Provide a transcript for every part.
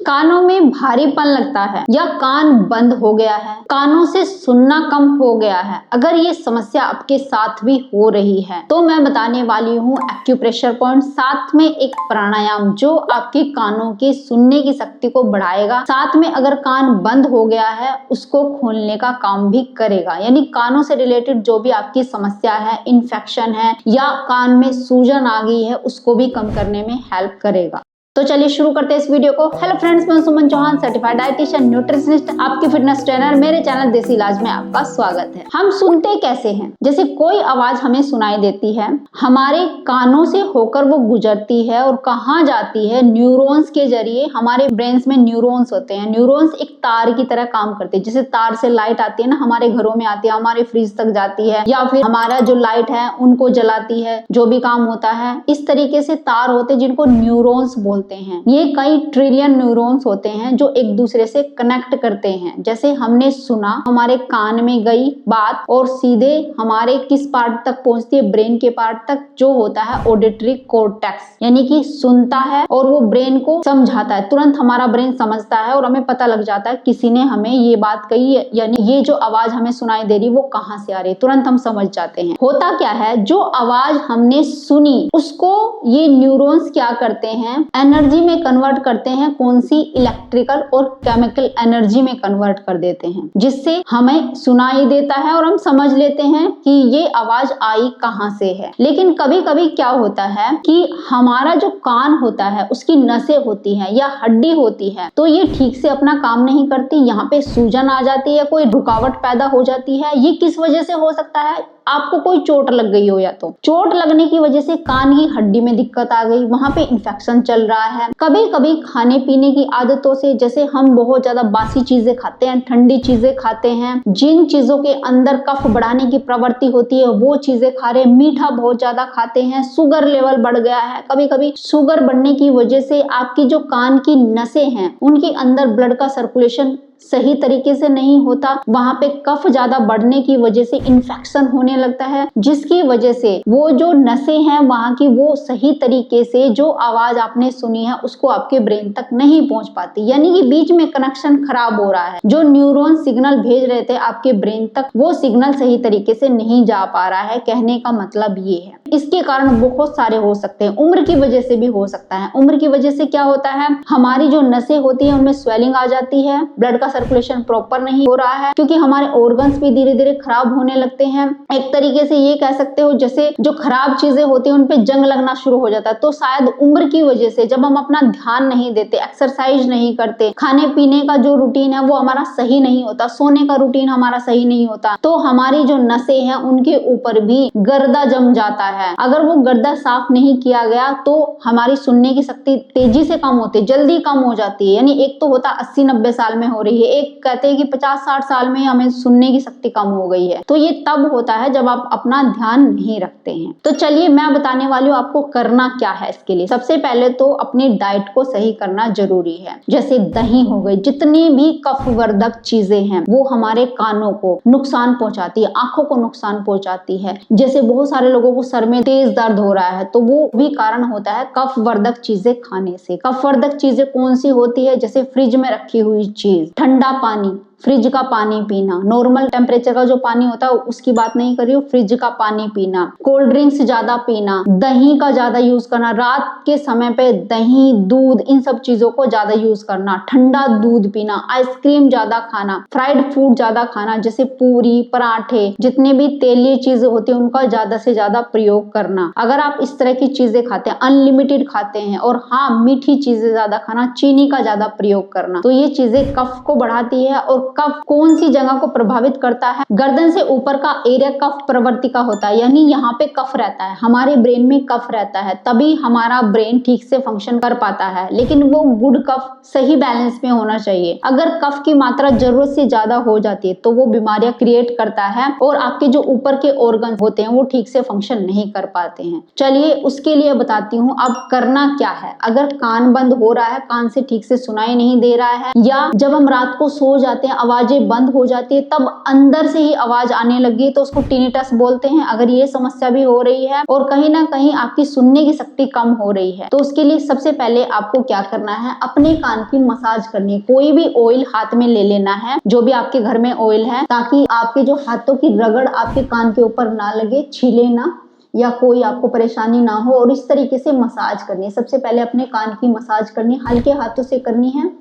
कानों में भारीपन लगता है या कान बंद हो गया है, कानों से सुनना कम हो गया है, अगर ये समस्या आपके साथ भी हो रही है तो मैं बताने वाली हूँ एक्यूप्रेशर पॉइंट, साथ में एक प्राणायाम जो आपके कानों की सुनने की शक्ति को बढ़ाएगा, साथ में अगर कान बंद हो गया है उसको खोलने का काम भी करेगा। यानी कानों से रिलेटेड जो भी आपकी समस्या है, इन्फेक्शन है या कान में सूजन आ गई है, उसको भी कम करने में हेल्प करेगा। तो चलिए शुरू करते हैं इस वीडियो को। हेलो फ्रेंड्स, मैं सुमन चौहान, सर्टिफाइड डाइटिशियन, न्यूट्रिशनिस्ट, आपकी फिटनेस ट्रेनर। मेरे चैनल देसी इलाज में आपका स्वागत है। हम सुनते कैसे हैं? जैसे कोई आवाज हमें सुनाई देती है, हमारे कानों से होकर वो गुजरती है और कहाँ जाती है? न्यूरॉन्स के जरिए। हमारे ब्रेन्स में न्यूरॉन्स होते हैं। न्यूरॉन्स एक तार की तरह काम करते हैं। जैसे तार से लाइट आती है ना, हमारे घरों में आती है, हमारे फ्रिज तक जाती है, या फिर हमारा जो लाइट है उनको जलाती है, जो भी काम होता है। इस तरीके से तार होते हैं जिनको न्यूरॉन्स बोलते हैं। ये कई ट्रिलियन न्यूरॉन्स होते हैं जो एक दूसरे से कनेक्ट करते हैं। जैसे हमने सुना, हमारे कान में गई बात और सीधे हमारे किस पार्ट तक पहुंचती है? ब्रेन के पार्ट तक, जो होता है ऑडिटरी कॉर्टेक्स, यानी कि सुनता है और वो ब्रेन को समझाता है। तुरंत हमारा ब्रेन समझता है और हमें पता लग जाता है किसी ने हमें ये बात कही है, यानी ये जो आवाज हमें सुनाई दे रही वो कहाँ से आ रही है, तुरंत हम समझ जाते हैं। होता क्या है, जो आवाज हमने सुनी उसको ये न्यूरॉन्स क्या करते हैं? एनर्जी में कन्वर्ट करते हैं। कौन सी? इलेक्ट्रिकल और केमिकल एनर्जी में कन्वर्ट कर देते हैं, जिससे हमें सुनाई देता है और हम समझ लेते हैं कि ये आवाज आई कहां से है। लेकिन कभी कभी क्या होता है कि हमारा जो कान होता है उसकी नसें होती हैं या हड्डी होती है, तो ये ठीक से अपना काम नहीं करती। यहाँ पे सूजन आ जाती है, कोई रुकावट पैदा हो जाती है। ये किस वजह से हो सकता है? आपको कोई चोट लग गई हो, या तो चोट लगने की वजह से कान की हड्डी में दिक्कत आ गई, वहां पे इन्फेक्शन चल रहा है। कभी कभी खाने पीने की आदतों से, जैसे हम बहुत ज्यादा बासी चीजें खाते हैं, ठंडी चीजें खाते हैं, जिन चीजों के अंदर कफ बढ़ाने की प्रवृत्ति होती है वो चीजें खा रहे हैं, मीठा बहुत ज्यादा खाते हैं, शुगर लेवल बढ़ गया है। कभी कभी शुगर बढ़ने की वजह से आपकी जो कान की नसें हैं उनके अंदर ब्लड का सर्कुलेशन सही तरीके से नहीं होता, वहां पे कफ ज्यादा बढ़ने की वजह से इन्फेक्शन होने लगता है, जिसकी वजह से वो जो नसें हैं वहां की वो सही तरीके से जो आवाज आपने सुनी है उसको आपके ब्रेन तक नहीं पहुंच पाती। यानी कि बीच में कनेक्शन खराब हो रहा है। जो न्यूरॉन सिग्नल भेज रहे थे आपके ब्रेन तक, वो सिग्नल सही तरीके से नहीं जा पा रहा है। कहने का मतलब ये है। इसके कारण बहुत सारे हो सकते हैं। उम्र की वजह से भी हो सकता है। उम्र की वजह से क्या होता है, हमारी जो नसें होती है उनमें स्वेलिंग आ जाती है, ब्लड सर्कुलेशन प्रॉपर नहीं हो रहा है, क्योंकि हमारे ऑर्गन्स भी धीरे धीरे खराब होने लगते हैं। एक तरीके से ये कह सकते हो जैसे जो खराब चीजें होती हैं उन पे जंग लगना शुरू हो जाता है। तो शायद उम्र की वजह से, जब हम अपना ध्यान नहीं देते, एक्सरसाइज नहीं करते, खाने पीने का जो रूटीन है वो हमारा सही नहीं होता, सोने का रूटीन हमारा सही नहीं होता, तो हमारी जो नसें हैं उनके ऊपर भी गर्दा जम जाता है। अगर वो गर्दा साफ नहीं किया गया तो हमारी सुनने की शक्ति तेजी से कम होती है, जल्दी कम हो जाती है। यानी एक तो होता 80-90 साल में हो रही है, एक कहते हैं कि 50-60 साल में हमें सुनने की शक्ति कम हो गई है। तो ये तब होता है जब आप अपना ध्यान नहीं रखते हैं। तो चलिए मैं बताने वाली हूँ आपको करना क्या है इसके लिए। सबसे पहले तो अपनी डाइट को सही करना जरूरी है। जैसे दही हो गई, जितनी भी कफवर्धक चीजें हैं वो हमारे कानों को नुकसान पहुंचाती है, आंखों को नुकसान पहुंचाती है। जैसे बहुत सारे लोगों को सर में तेज दर्द हो रहा है तो वो भी कारण होता है कफवर्धक चीजें खाने से। कफवर्धक चीजें कौन सी होती है? जैसे फ्रिज में रखी हुई चीज, ठंडा पानी, फ्रिज का पानी पीना, नॉर्मल टेम्परेचर का जो पानी होता है उसकी बात नहीं कर रही हूँ, फ्रिज का पानी पीना, कोल्ड ड्रिंक्स ज्यादा पीना, दही का ज्यादा यूज करना, रात के समय पे दही, दूध, इन सब चीजों को ज्यादा यूज करना, ठंडा दूध पीना, आइसक्रीम ज्यादा खाना, फ्राइड फूड ज्यादा खाना, जैसे पूरी, पराठे, जितने भी तेलीय चीजें होती है उनका ज्यादा से ज्यादा प्रयोग करना। अगर आप इस तरह की चीजें खाते हैं, अनलिमिटेड खाते हैं, और हाँ मीठी चीजें ज्यादा खाना, चीनी का ज्यादा प्रयोग करना, तो ये चीजें कफ को बढ़ाती है। और कफ कौन सी जगह को प्रभावित करता है? गर्दन से ऊपर का एरिया कफ प्रवर्तिका होता है, यानी यहाँ पे कफ रहता है, हमारे ब्रेन में कफ रहता है, तभी हमारा ब्रेन ठीक से फंक्शन कर पाता है। लेकिन वो गुड कफ सही बैलेंस में होना चाहिए। अगर कफ की मात्रा जरूरत से ज्यादा हो जाती है तो वो बीमारियां क्रिएट करता है और आपके जो ऊपर के ऑर्गन होते हैं वो ठीक से फंक्शन नहीं कर पाते हैं। चलिए उसके लिए बताती हूँ अब करना क्या है। अगर कान बंद हो रहा है, कान से ठीक से सुनाई नहीं दे रहा है, या जब हम रात को सो जाते हैं आवाजें बंद हो जाती है, तब अंदर से ही आवाज आने लगी तो उसको टिनिटस बोलते हैं। अगर ये समस्या भी हो रही है और कहीं ना कहीं आपकी सुनने की शक्ति कम हो रही है तो उसके लिए सबसे पहले आपको क्या करना है, अपने कान की मसाज करनी है। कोई भी ऑयल हाथ में ले लेना है, जो भी आपके घर में ऑयल है, ताकि आपके जो हाथों की रगड़ आपके कान के ऊपर ना लगे, छीले ना, या कोई आपको परेशानी ना हो। और इस तरीके से मसाज करनी है। सबसे पहले अपने कान की मसाज करनी है, हल्के हाथों से करनी है,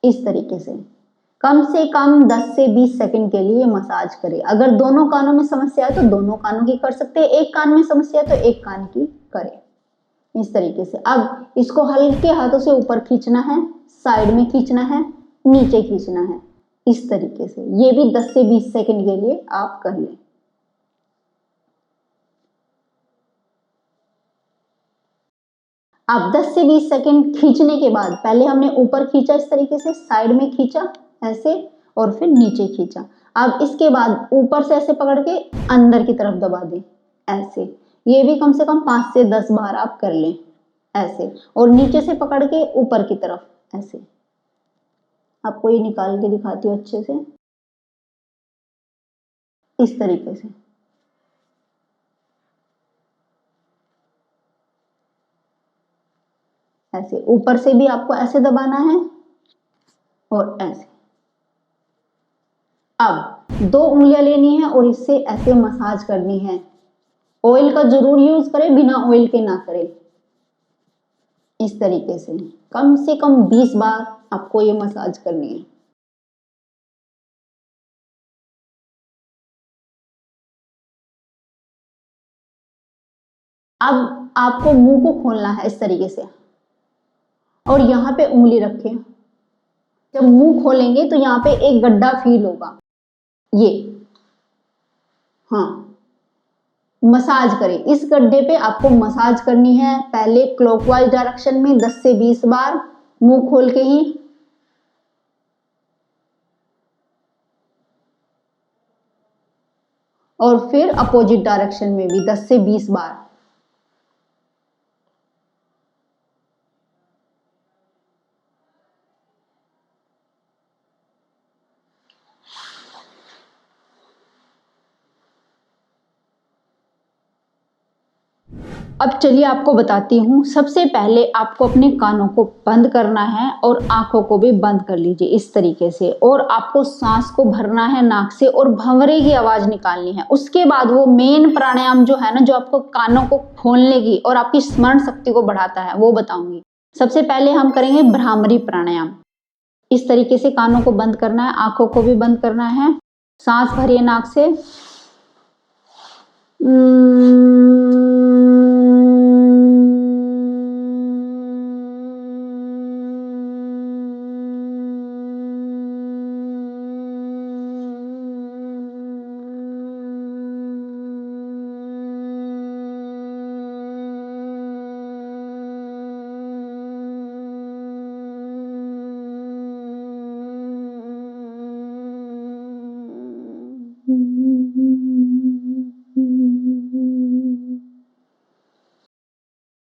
इस तरीके से कम 10 से 20 सेकंड के लिए मसाज करें। अगर दोनों कानों में समस्या है तो दोनों कानों की कर सकते हैं, एक कान में समस्या है तो एक कान की करें, इस तरीके से। अब इसको हल्के हाथों से ऊपर खींचना है, साइड में खींचना है, नीचे खींचना है, इस तरीके से। ये भी 10 से 20 सेकंड के लिए आप कर लें। अब 10 से 20 सेकंड खींचने के बाद, पहले हमने ऊपर खींचा इस तरीके से, साइड में खींचा ऐसे, और फिर नीचे खींचा। अब इसके बाद ऊपर से ऐसे पकड़ के अंदर की तरफ दबा दें ऐसे। ये भी कम से कम 5 से 10 बार आप कर लें ऐसे। और नीचे से पकड़ के ऊपर की तरफ ऐसे। आपको ये निकाल के दिखाती हूँ अच्छे से, इस तरीके से। ऐसे ऊपर से भी आपको ऐसे दबाना है और ऐसे। अब 2 उंगलियां लेनी है और इससे ऐसे मसाज करनी है। ऑयल का जरूर यूज करें, बिना ऑयल के ना करें, इस तरीके से। कम से कम 20 बार आपको ये मसाज करनी है। अब आपको मुंह को खोलना है इस तरीके से, और यहाँ पे उंगली रखें। जब मुंह खोलेंगे तो यहाँ पे एक गड्ढा फील होगा, ये, हाँ, मसाज करें। इस गड्ढे पे आपको मसाज करनी है। पहले क्लॉकवाइज डायरेक्शन में 10 से 20 बार मुंह खोल के ही, और फिर अपोजिट डायरेक्शन में भी 10 से 20 बार। अब चलिए आपको बताती हूँ। सबसे पहले आपको अपने कानों को बंद करना है और आंखों को भी बंद कर लीजिए इस तरीके से। और आपको सांस को भरना है नाक से और भंवरे की आवाज निकालनी है। उसके बाद वो मेन प्राणायाम जो है ना, जो आपको कानों को खोलने की और आपकी स्मरण शक्ति को बढ़ाता है, वो बताऊंगी। सबसे पहले हम करेंगे भ्रामरी प्राणायाम। इस तरीके से कानों को बंद करना है, आंखों को भी बंद करना है। सांस भरिए नाक से,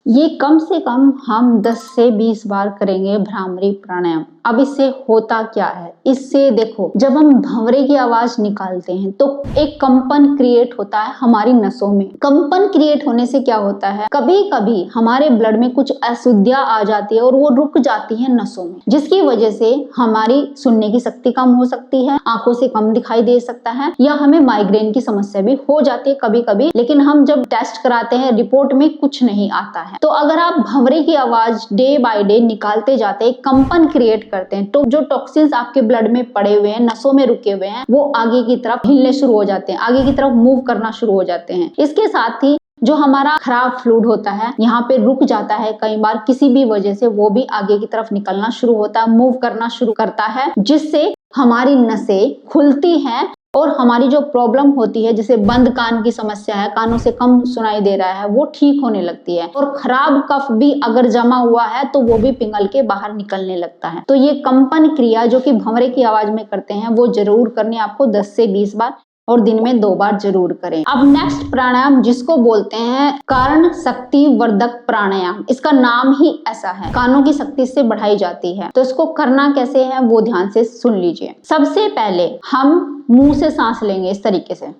ये कम से कम हम 10 से 20 बार करेंगे भ्रामरी प्राणायाम। अब इससे होता क्या है, इससे देखो, जब हम भंवरे की आवाज निकालते हैं तो एक कंपन क्रिएट होता है हमारी नसों में। कंपन क्रिएट होने से क्या होता है, कभी कभी हमारे ब्लड में कुछ अशुद्धियां आ जाती है और वो रुक जाती है नसों में, जिसकी वजह से हमारी सुनने की शक्ति कम हो सकती है, आंखों से कम दिखाई दे सकता है, या हमें माइग्रेन की समस्या भी हो जाती है कभी कभी। लेकिन हम जब टेस्ट कराते हैं रिपोर्ट में कुछ नहीं आता है। तो अगर आप भंवरे की आवाज डे बाय डे निकालते जाते हैं, कंपन क्रिएट करते हैं, तो जो टॉक्सिन्स आपके ब्लड में पड़े हुए हैं, नसों में रुके हुए हैं, वो आगे की तरफ हिलने शुरू हो जाते हैं, आगे की तरफ मूव करना शुरू हो जाते हैं। इसके साथ ही जो हमारा खराब फ्लूइड होता है यहाँ पे रुक जाता है कई बार किसी भी वजह से, वो भी आगे की तरफ निकलना शुरू होता है, मूव करना शुरू करता है, जिससे हमारी नसें खुलती हैं और हमारी जो प्रॉब्लम होती है, जैसे बंद कान की समस्या है, कानों से कम सुनाई दे रहा है, वो ठीक होने लगती है। और खराब कफ भी अगर जमा हुआ है तो वो भी पिघल के बाहर निकलने लगता है। तो ये कंपन क्रिया जो कि भंवरे की आवाज में करते हैं, वो जरूर करनी है आपको 10 से 20 बार। और दिन में 2 बार जरूर करें। अब नेक्स्ट प्राणायाम जिसको बोलते हैं कारण शक्ति वर्धक प्राणायाम, इसका नाम ही ऐसा है, कानों की शक्ति से बढ़ाई जाती है। तो इसको करना कैसे है वो ध्यान से सुन लीजिए। सबसे पहले हम मुंह से सांस लेंगे, इस तरीके से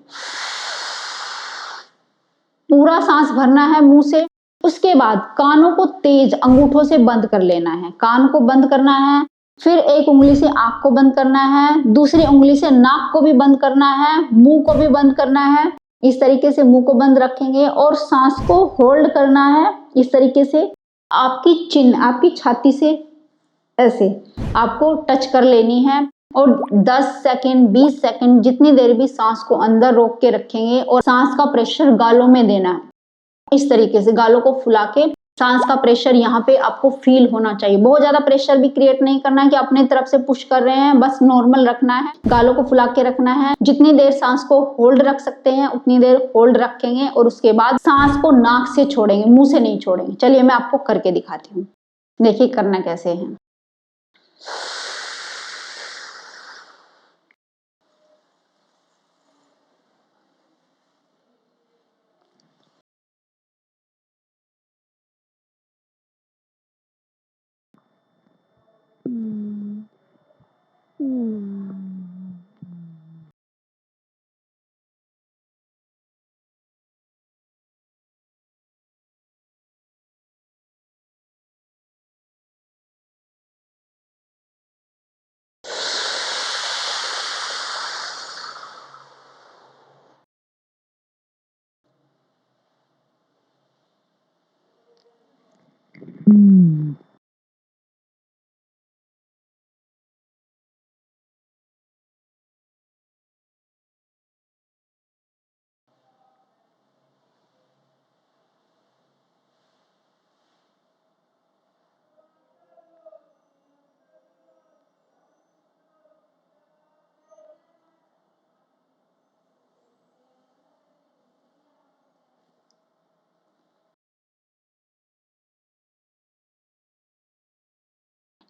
पूरा सांस भरना है मुंह से। उसके बाद कानों को तेज अंगूठों से बंद कर लेना है, कान को बंद करना है। फिर एक उंगली से आंख को बंद करना है, दूसरी उंगली से नाक को भी बंद करना है, मुंह को भी बंद करना है। इस तरीके से मुंह को बंद रखेंगे और सांस को होल्ड करना है। इस तरीके से आपकी चिन्ह आपकी छाती से ऐसे आपको टच कर लेनी है और 10 सेकंड 20 सेकंड जितनी देर भी सांस को अंदर रोक के रखेंगे और सांस का प्रेशर गालों में देना है। इस तरीके से गालों को फुला के सांस का प्रेशर यहाँ पे आपको फील होना चाहिए। बहुत ज्यादा प्रेशर भी क्रिएट नहीं करना है कि अपने तरफ से पुश कर रहे हैं, बस नॉर्मल रखना है। गालों को फुला के रखना है। जितनी देर सांस को होल्ड रख सकते हैं उतनी देर होल्ड रखेंगे और उसके बाद सांस को नाक से छोड़ेंगे, मुंह से नहीं छोड़ेंगे। चलिए मैं आपको करके दिखाती हूँ, देखिए करना कैसे है।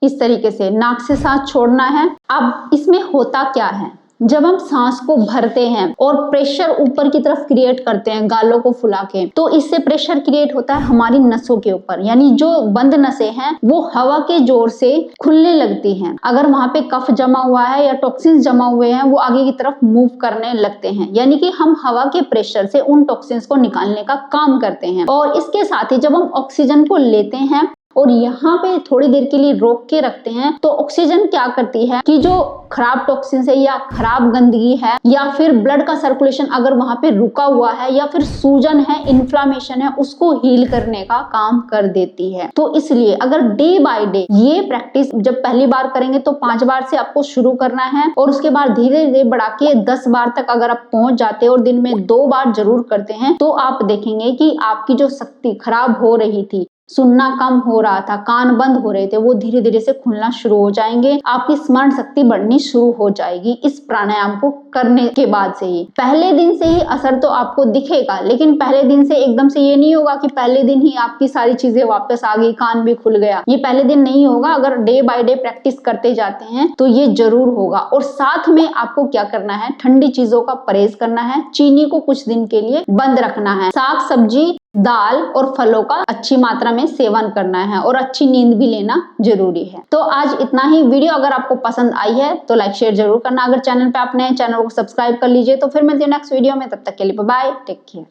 इस तरीके से नाक से सांस छोड़ना है। अब इसमें होता क्या है, जब हम सांस को भरते हैं और प्रेशर ऊपर की तरफ क्रिएट करते हैं गालों को फुला के, तो इससे प्रेशर क्रिएट होता है हमारी नसों के ऊपर, यानी जो बंद नसें हैं वो हवा के जोर से खुलने लगती हैं। अगर वहां पे कफ जमा हुआ है या टॉक्सिन्स जमा हुए हैं वो आगे की तरफ मूव करने लगते हैं, यानी कि हम हवा के प्रेशर से उन टॉक्सिन्स को निकालने का काम करते हैं। और इसके साथ ही जब हम ऑक्सीजन को लेते हैं और यहाँ पे थोड़ी देर के लिए रोक के रखते हैं तो ऑक्सीजन क्या करती है कि जो खराब टॉक्सिन है या खराब गंदगी है या फिर ब्लड का सर्कुलेशन अगर वहां पे रुका हुआ है या फिर सूजन है, इन्फ्लामेशन है, उसको हील करने का काम कर देती है। तो इसलिए अगर डे बाय डे ये प्रैक्टिस जब पहली बार करेंगे तो 5 बार से आपको शुरू करना है और उसके बाद धीरे धीरे बढ़ा के 10 बार तक अगर आप पहुंच जाते हैं और दिन में 2 बार जरूर करते हैं तो आप देखेंगे कि आपकी जो शक्ति खराब हो रही थी, सुनना कम हो रहा था, कान बंद हो रहे थे, वो धीरे धीरे से खुलना शुरू हो जाएंगे। आपकी स्मरण शक्ति बढ़नी शुरू हो जाएगी इस प्राणायाम को करने के बाद से ही। पहले दिन से ही असर तो आपको दिखेगा, लेकिन पहले दिन से एकदम से ये नहीं होगा कि पहले दिन ही आपकी सारी चीजें वापस आ गई, कान भी खुल गया। ये पहले दिन नहीं होगा। अगर डे बाय डे प्रैक्टिस करते जाते हैं तो ये जरूर होगा। और साथ में आपको क्या करना है, ठंडी चीजों का परहेज करना है, चीनी को कुछ दिन के लिए बंद रखना है, साग सब्जी दाल और फलों का अच्छी मात्रा में सेवन करना है और अच्छी नींद भी लेना जरूरी है। तो आज इतना ही। वीडियो अगर आपको पसंद आई है तो लाइक शेयर जरूर करना। अगर चैनल पे आप नए, चैनल को सब्सक्राइब कर लीजिए। तो फिर मिलते हैं नेक्स्ट वीडियो में, तब तक के लिए बाय बाय, टेक केयर।